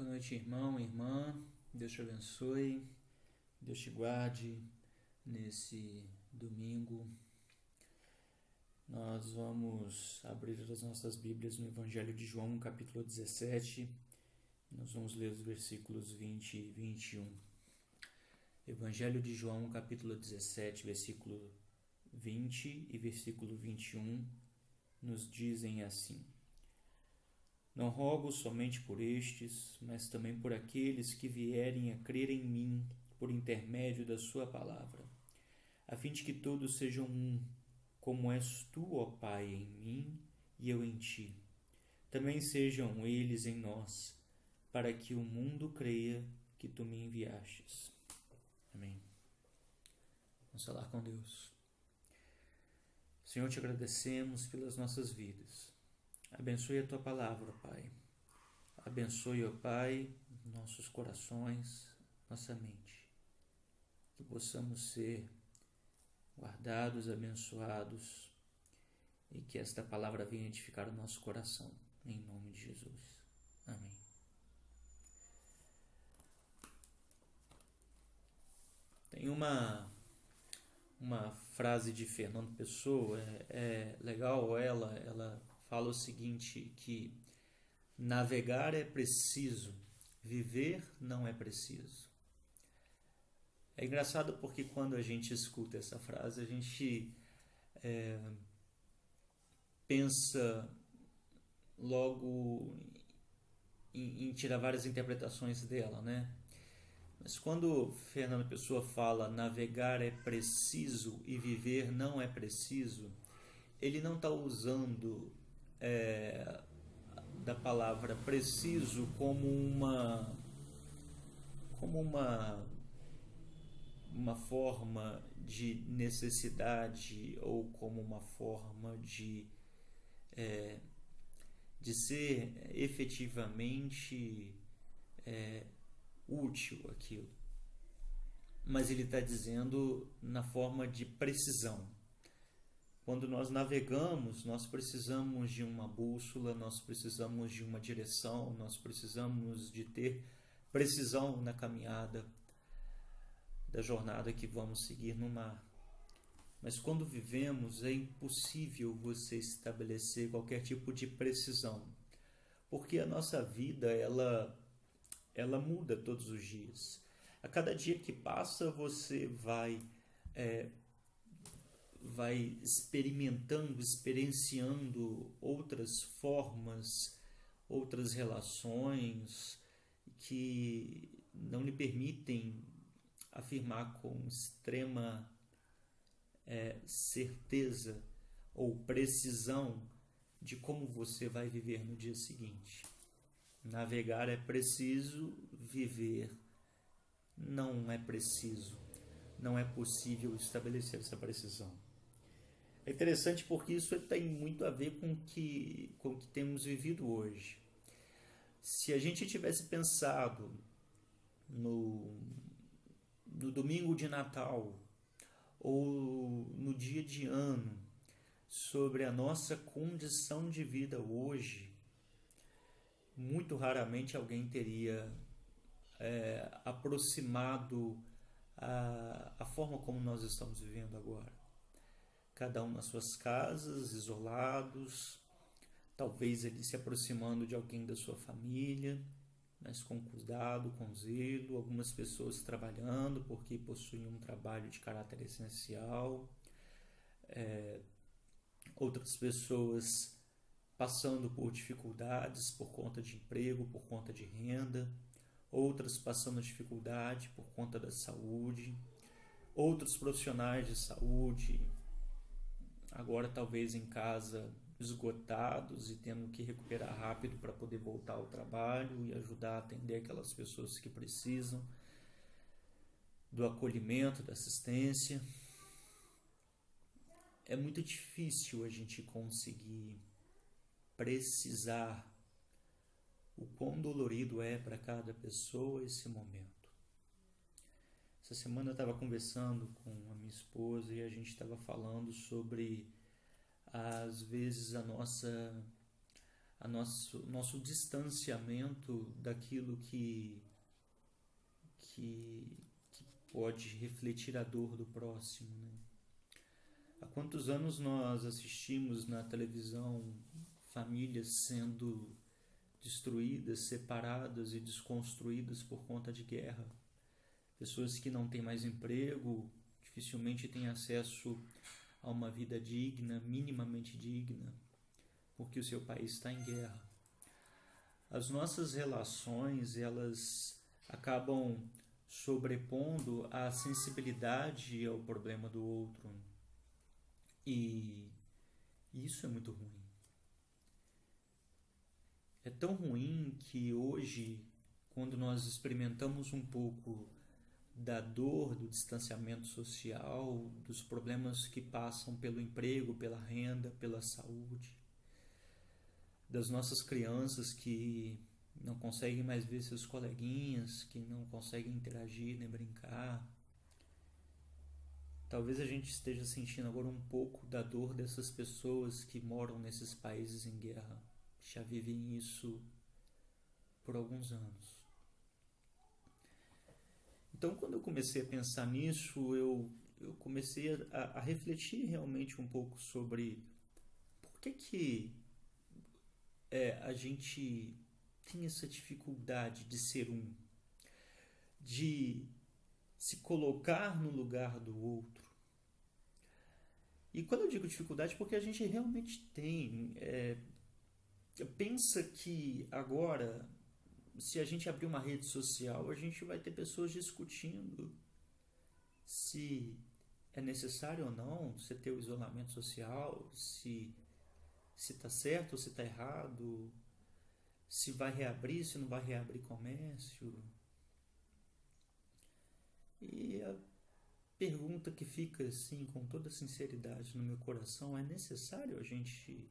Boa noite, irmão, irmã. Deus te abençoe, Deus te guarde nesse domingo. Nós vamos abrir as nossas Bíblias no Evangelho de João, capítulo 17. Nós vamos ler os versículos 20 e 21. Evangelho de João, capítulo 17, versículo 20 e versículo 21, nos dizem assim: Não rogo somente por estes, mas também por aqueles que vierem a crer em mim por intermédio da sua palavra, a fim de que todos sejam um, como és tu, ó Pai, em mim e eu em ti. Também sejam eles em nós, para que o mundo creia que tu me enviastes. Amém. Vamos falar com Deus. Senhor, te agradecemos pelas nossas vidas. Abençoe a tua palavra, Pai. Abençoe, ó Pai, nossos corações, nossa mente. Que possamos ser guardados, abençoados e que esta palavra venha edificar o nosso coração. Em nome de Jesus. Amém. Tem uma frase de Fernando Pessoa, é legal, ela fala o seguinte, que navegar é preciso, viver não é preciso. É engraçado porque quando a gente escuta essa frase, a gente pensa logo em tirar várias interpretações dela, né? Mas quando Fernando Pessoa fala navegar é preciso e viver não é preciso, ele não está usando da palavra preciso como uma forma de necessidade ou como uma forma de ser efetivamente útil aquilo. Mas ele está dizendo na forma de precisão. Quando nós navegamos, nós precisamos de uma bússola, nós precisamos de uma direção, nós precisamos de ter precisão na caminhada da jornada que vamos seguir no mar. Mas quando vivemos, é impossível você estabelecer qualquer tipo de precisão, porque a nossa vida ela muda todos os dias. A cada dia que passa, você vai experienciando outras formas, outras relações que não lhe permitem afirmar com extrema certeza ou precisão de como você vai viver no dia seguinte. Navegar é preciso, viver não é preciso. Não é possível estabelecer essa precisão. É interessante porque isso tem muito a ver com o que temos vivido hoje. Se a gente tivesse pensado no domingo de Natal ou no dia de ano sobre a nossa condição de vida hoje, muito raramente alguém teria aproximado a forma como nós estamos vivendo agora. Cada um nas suas casas, isolados, talvez ele se aproximando de alguém da sua família, mas com cuidado, com zelo, algumas pessoas trabalhando porque possuem um trabalho de caráter essencial, outras pessoas passando por dificuldades por conta de emprego, por conta de renda, outras passando dificuldade por conta da saúde, outros profissionais de saúde agora talvez em casa esgotados e tendo que recuperar rápido para poder voltar ao trabalho e ajudar a atender aquelas pessoas que precisam do acolhimento, da assistência. É muito difícil a gente conseguir precisar o quão dolorido é para cada pessoa esse momento. Essa semana eu estava conversando com a minha esposa e a gente estava falando sobre, às vezes, a nossa nosso distanciamento daquilo que pode refletir a dor do próximo, né? Há quantos anos nós assistimos na televisão famílias sendo destruídas, separadas e desconstruídas por conta de guerra? Pessoas que não têm mais emprego, dificilmente têm acesso a uma vida digna, minimamente digna, porque o seu país está em guerra. As nossas relações, elas acabam sobrepondo a sensibilidade ao problema do outro. E isso é muito ruim. É tão ruim que hoje, quando nós experimentamos um pouco da dor, do distanciamento social, dos problemas que passam pelo emprego, pela renda, pela saúde, das nossas crianças que não conseguem mais ver seus coleguinhas, que não conseguem interagir nem brincar. Talvez a gente esteja sentindo agora um pouco da dor dessas pessoas que moram nesses países em guerra, que já vivem isso por alguns anos. Então, quando eu comecei a pensar nisso, eu comecei a refletir realmente um pouco sobre por que a gente tem essa dificuldade de ser um, de se colocar no lugar do outro. E quando eu digo dificuldade, porque a gente realmente tem. Pensa que agora, se a gente abrir uma rede social, a gente vai ter pessoas discutindo se é necessário ou não você ter o isolamento social, se está certo ou se está errado, se vai reabrir, se não vai reabrir comércio. E a pergunta que fica assim, com toda sinceridade no meu coração, é necessário a gente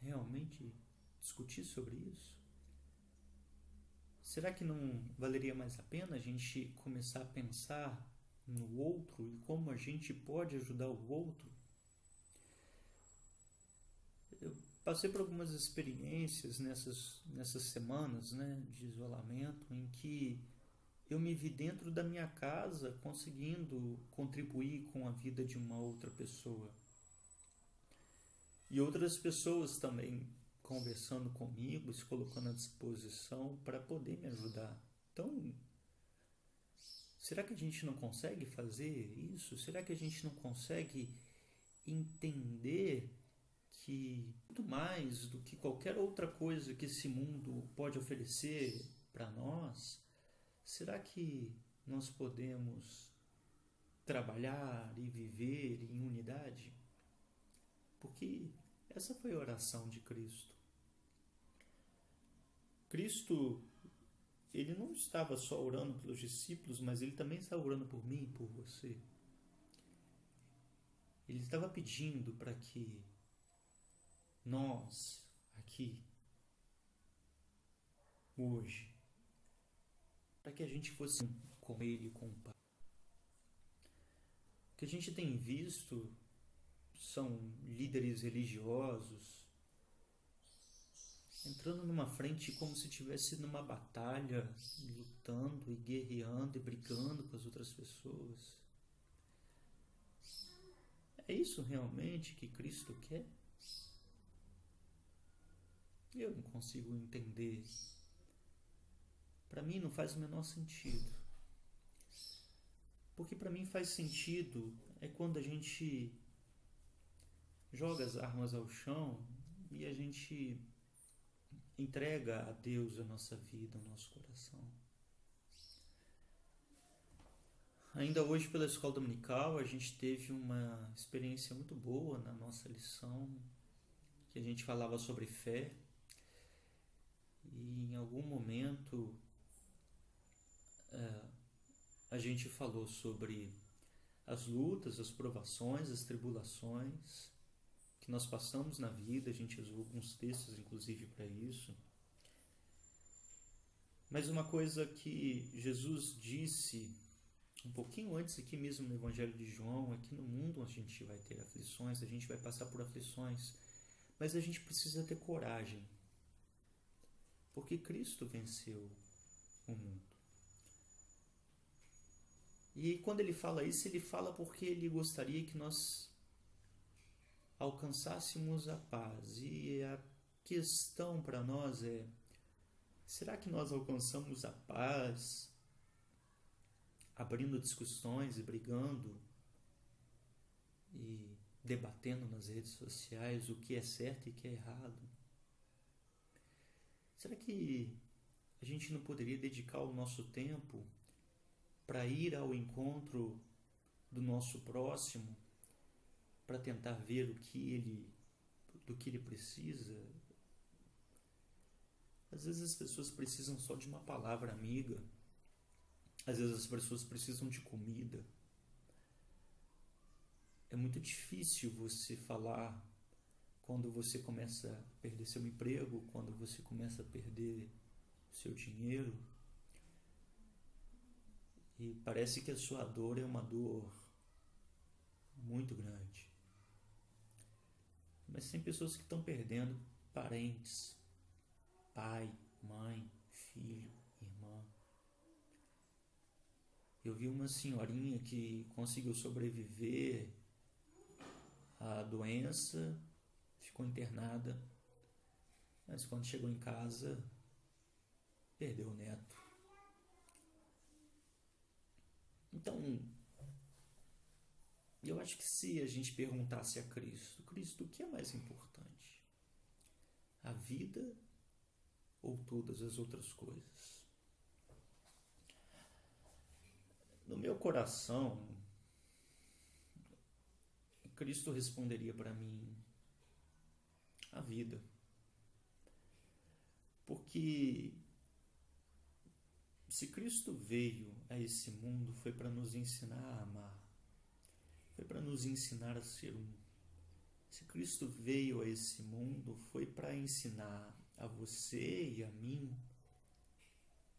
realmente discutir sobre isso? Será que não valeria mais a pena a gente começar a pensar no outro e como a gente pode ajudar o outro? Eu passei por algumas experiências nessas semanas, né, de isolamento, em que eu me vi dentro da minha casa conseguindo contribuir com a vida de uma outra pessoa. E outras pessoas também conversando comigo, se colocando à disposição para poder me ajudar. Então, será que a gente não consegue fazer isso? Será que a gente não consegue entender que muito mais do que qualquer outra coisa que esse mundo pode oferecer para nós, será que nós podemos trabalhar e viver em unidade? Porque essa foi a oração de Cristo. Cristo, ele não estava só orando pelos discípulos, mas ele também estava orando por mim e por você. Ele estava pedindo para que nós, aqui, hoje, para que a gente fosse com ele e com o Pai. O que a gente tem visto são líderes religiosos entrando numa frente como se estivesse numa batalha, lutando e guerreando e brigando com as outras pessoas. É isso realmente que Cristo quer? Eu não consigo entender. Para mim não faz o menor sentido. Porque para mim faz sentido é quando a gente joga as armas ao chão e a gente entrega a Deus a nossa vida, o nosso coração. Ainda hoje pela escola dominical a gente teve uma experiência muito boa na nossa lição, que a gente falava sobre fé, e em algum momento a gente falou sobre as lutas, as provações, as tribulações que nós passamos na vida. A gente usou alguns textos inclusive para isso. Mas uma coisa que Jesus disse um pouquinho antes aqui mesmo no Evangelho de João é que no mundo a gente vai ter aflições, a gente vai passar por aflições, mas a gente precisa ter coragem. porque Cristo venceu o mundo. E quando ele fala isso, ele fala porque ele gostaria que nós alcançássemos a paz. E a questão para nós é: será que nós alcançamos a paz abrindo discussões e brigando e debatendo nas redes sociais o que é certo e o que é errado? Será que a gente não poderia dedicar o nosso tempo para ir ao encontro do nosso próximo, para tentar ver do que ele precisa? Às vezes as pessoas precisam só de uma palavra amiga, às vezes as pessoas precisam de comida. É muito difícil você falar quando você começa a perder seu emprego, quando você começa a perder seu dinheiro, e parece que a sua dor é uma dor muito grande. Mas tem pessoas que estão perdendo parentes, pai, mãe, filho, irmã. Eu vi uma senhorinha que conseguiu sobreviver à doença, ficou internada, mas quando chegou em casa, perdeu o neto. Então, eu acho que se a gente perguntasse a Cristo, o que é mais importante? A vida ou todas as outras coisas? No meu coração, Cristo responderia para mim: a vida. Porque se Cristo veio a esse mundo, foi para nos ensinar a amar, foi para nos ensinar a ser um. Se Cristo veio a esse mundo, foi para ensinar a você e a mim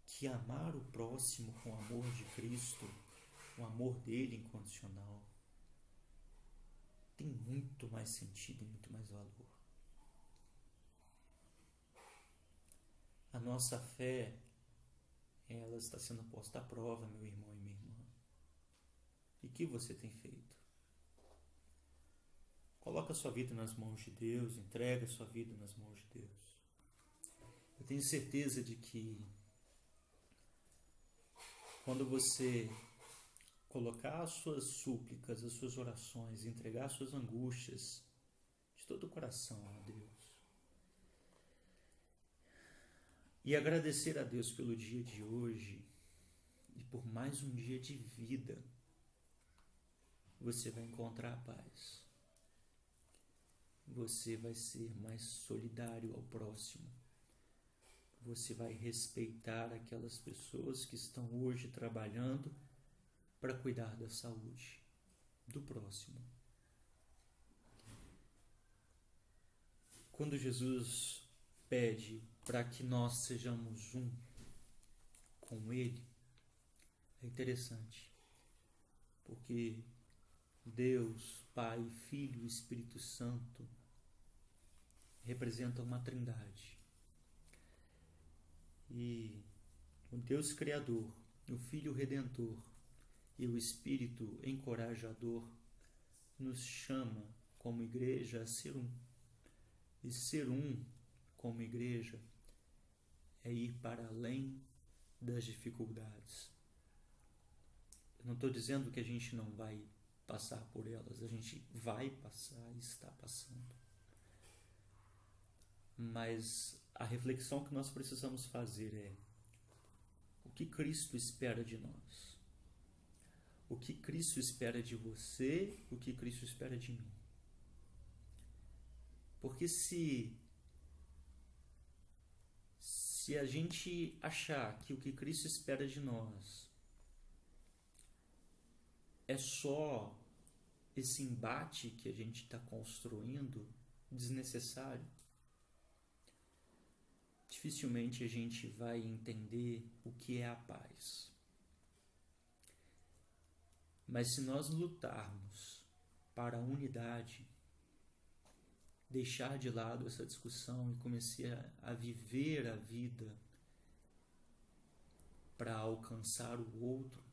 que amar o próximo com o amor de Cristo, o amor dele incondicional, tem muito mais sentido e muito mais valor. A nossa fé, ela está sendo posta à prova, meu irmão e minha irmã. E o que você tem feito? Coloca a sua vida nas mãos de Deus, entrega a sua vida nas mãos de Deus. Eu tenho certeza de que quando você colocar as suas súplicas, as suas orações, entregar as suas angústias de todo o coração a Deus, e agradecer a Deus pelo dia de hoje e por mais um dia de vida, você vai encontrar a paz. Você vai ser mais solidário ao próximo. Você vai respeitar aquelas pessoas que estão hoje trabalhando para cuidar da saúde do próximo. Quando Jesus pede para que nós sejamos um com Ele, é interessante, porque Deus, Pai, Filho e Espírito Santo representam uma trindade. E o Deus Criador, o Filho Redentor e o Espírito Encorajador nos chama como igreja a ser um. E ser um como igreja é ir para além das dificuldades. Eu não estou dizendo que a gente não vai passar por elas, a gente vai passar e está passando. Mas a reflexão que nós precisamos fazer é: o que Cristo espera de nós? O que Cristo espera de você? O que Cristo espera de mim? Porque se a gente achar que o que Cristo espera de nós é só esse embate que a gente está construindo, desnecessário, dificilmente a gente vai entender o que é a paz. Mas se nós lutarmos para a unidade, deixar de lado essa discussão e comecei a viver a vida para alcançar o outro,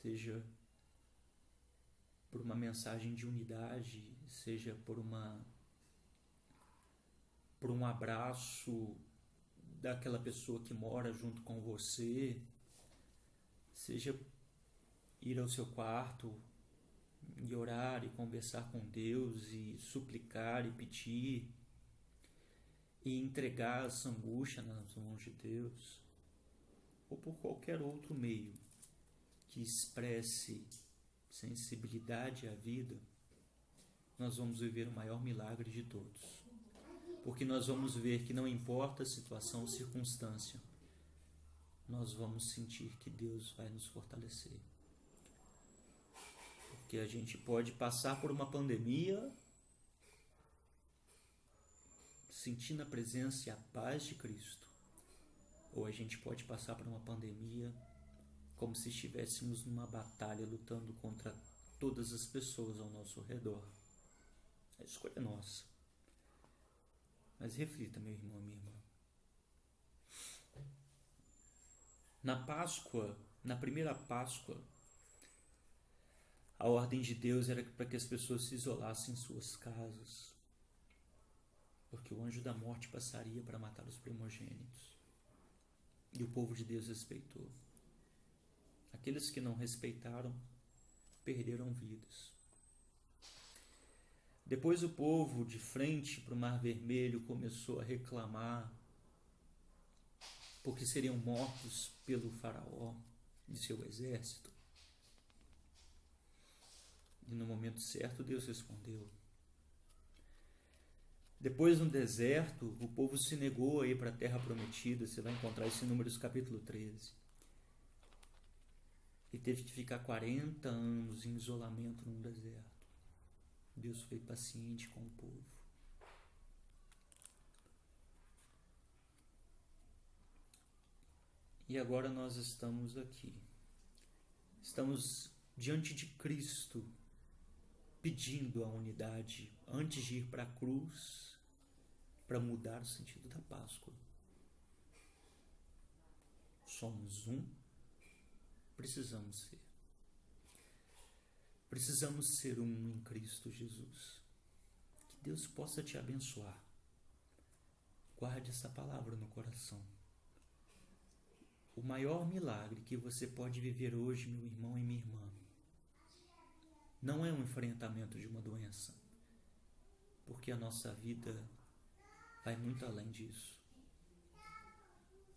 seja por uma mensagem de unidade, seja por um abraço daquela pessoa que mora junto com você, seja ir ao seu quarto e orar e conversar com Deus e suplicar e pedir e entregar essa angústia nas mãos de Deus, ou por qualquer outro meio que expresse sensibilidade à vida, nós vamos viver o maior milagre de todos. Porque nós vamos ver que não importa a situação ou circunstância, nós vamos sentir que Deus vai nos fortalecer. Porque a gente pode passar por uma pandemia sentindo a presença e a paz de Cristo, ou a gente pode passar por uma pandemia como se estivéssemos numa batalha lutando contra todas as pessoas ao nosso redor. A escolha é nossa. Mas reflita, meu irmão e minha irmã. Na primeira Páscoa, a ordem de Deus era para que as pessoas se isolassem em suas casas, porque o anjo da morte passaria para matar os primogênitos. E o povo de Deus respeitou. Aqueles que não respeitaram, perderam vidas. Depois o povo, de frente para o Mar Vermelho, começou a reclamar porque seriam mortos pelo faraó e seu exército. E no momento certo Deus respondeu. Depois no deserto, o povo se negou a ir para a terra prometida. Você vai encontrar isso em Números capítulo 13. E teve que ficar 40 anos em isolamento no deserto. Deus foi paciente com o povo. E agora nós estamos aqui. Estamos diante de Cristo, pedindo a unidade antes de ir para a cruz, para mudar o sentido da Páscoa. Somos um, precisamos ser. Precisamos ser um em Cristo Jesus. Que Deus possa te abençoar. Guarde essa palavra no coração. O maior milagre que você pode viver hoje, meu irmão e minha irmã, não é um enfrentamento de uma doença, porque a nossa vida vai muito além disso.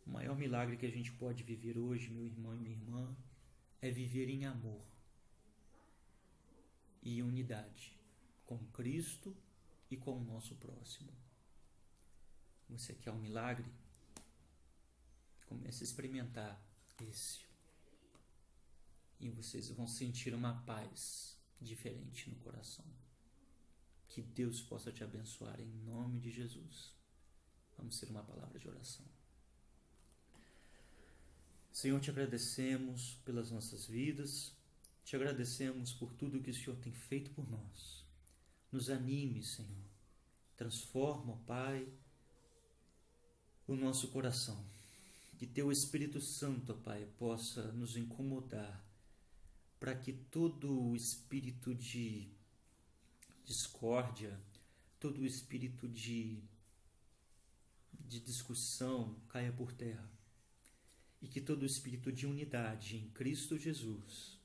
O maior milagre que a gente pode viver hoje, meu irmão e minha irmã, é viver em amor e unidade com Cristo e com o nosso próximo. Você quer um milagre? Comece a experimentar esse. E vocês vão sentir uma paz diferente no coração. Que Deus possa te abençoar em nome de Jesus. Vamos ter uma palavra de oração. Senhor, te agradecemos pelas nossas vidas. Te agradecemos por tudo que o Senhor tem feito por nós. Nos anime, Senhor. Transforma, Pai, o nosso coração. Que Teu Espírito Santo, Pai, possa nos incomodar para que todo o espírito de discórdia, todo o espírito de discussão caia por terra. E que todo o espírito de unidade em Cristo Jesus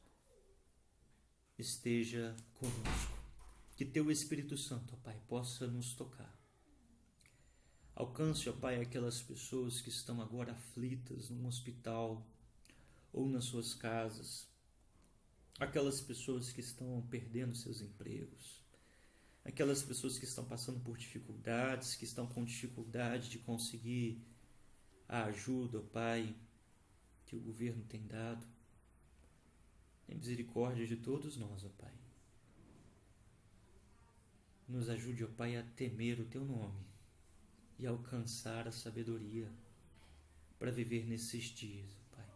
esteja conosco. Que Teu Espírito Santo, ó Pai, possa nos tocar. Alcance, ó Pai, aquelas pessoas que estão agora aflitas num hospital ou nas suas casas. Aquelas pessoas que estão perdendo seus empregos. Aquelas pessoas que estão passando por dificuldades, que estão com dificuldade de conseguir a ajuda, ó Pai, que o governo tem dado. Tem misericórdia de todos nós, ó Pai. Nos ajude, ó Pai, a temer o Teu nome e alcançar a sabedoria para viver nesses dias, ó Pai.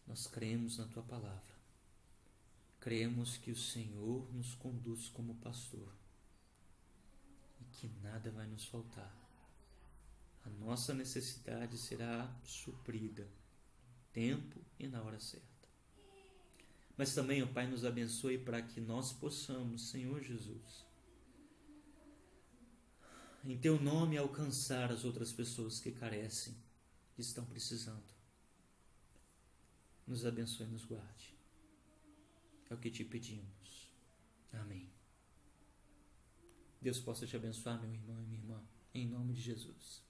Nós cremos na Tua palavra. Cremos que o Senhor nos conduz como pastor que nada vai nos faltar. A nossa necessidade será suprida no tempo e na hora certa. Mas também, ó Pai, nos abençoe para que nós possamos, Senhor Jesus, em Teu nome alcançar as outras pessoas que carecem, que estão precisando. Nos abençoe e nos guarde. É o que te pedimos. Amém. Deus possa te abençoar, meu irmão e minha irmã, em nome de Jesus.